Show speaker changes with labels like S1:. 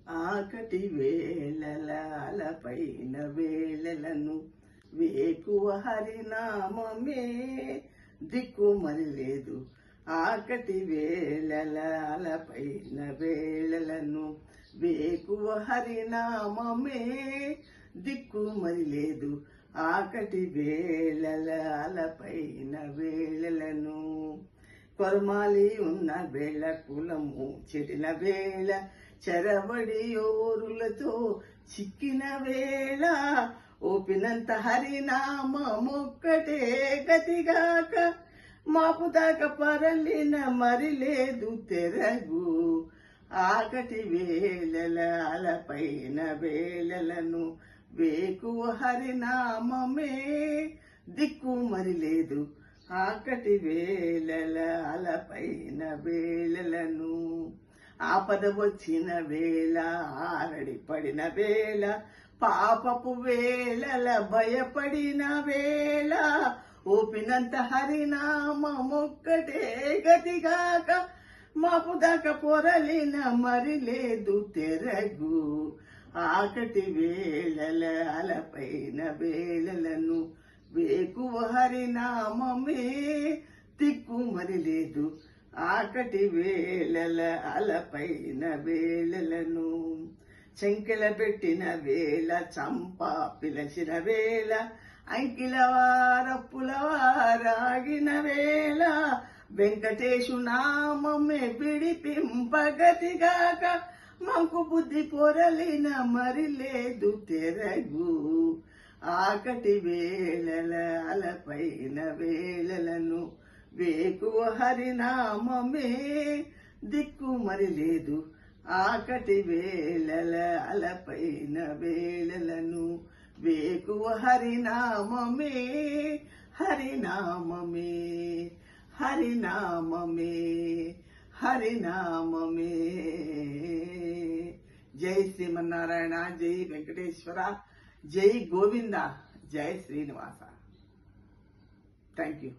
S1: ఆకటి వేళలపైన వేళలను వేకువ హరినామమే దిక్కుమని లేదు. ఆకటి వేళలపైన వేళలను వేకువ హరినామమే దిక్కుమని లేదు. ఆకటి వేళలపైన వేళలను కొరమాలి ఉన్న వేళ కులము చెడిన వేళ చెరబడి ఓరులతో చిక్కిన వేళ ఓపినంత హరినామొక్కటే గతిగాక మాపు దాకా పరలిన మరి లేదు తెరగు. ఆకటి వేళలపైన వేళలను వేకువ హరినామమే దిక్కు మరి లేదు. ఆకటి వేళలపైన వేళలను ఆపద వచ్చిన వేళ ఆరడి పడిన వేళ పాపపు వేళల భయపడిన వేళ ఓపినంత హరినామొక్కటే గతిగాక మాపు దాకా పొరలిన మరి లేదు తెరగు. ఆకటి వేళలపైన వేళలను వేకువ హరినామమే దిక్కు మరి లేదు. ఆకటి వేళలపైన వేళలను చెంకెల పెట్టిన వేళ చంపా పిలచిన వేళ అంకిల వారపులవారాగిన వేళ వెంకటేశు నామమే విడిపింపగతిగాక మంకు బుద్ధి పొరలిన మరి లేదు తెరగు. ఆకటి వేళలపైన వేళలను వేకువ హరినామమే దిక్కు మరి లేదు. ఆకటి వేళలపైన వేళలను వేకువ హరినామమే హరినామమే హరినామమే హరినామమే. జై శ్రీమన్నారాయణ, జై వెంకటేశ్వర, జై గోవింద, జై శ్రీనివాస. Thank you.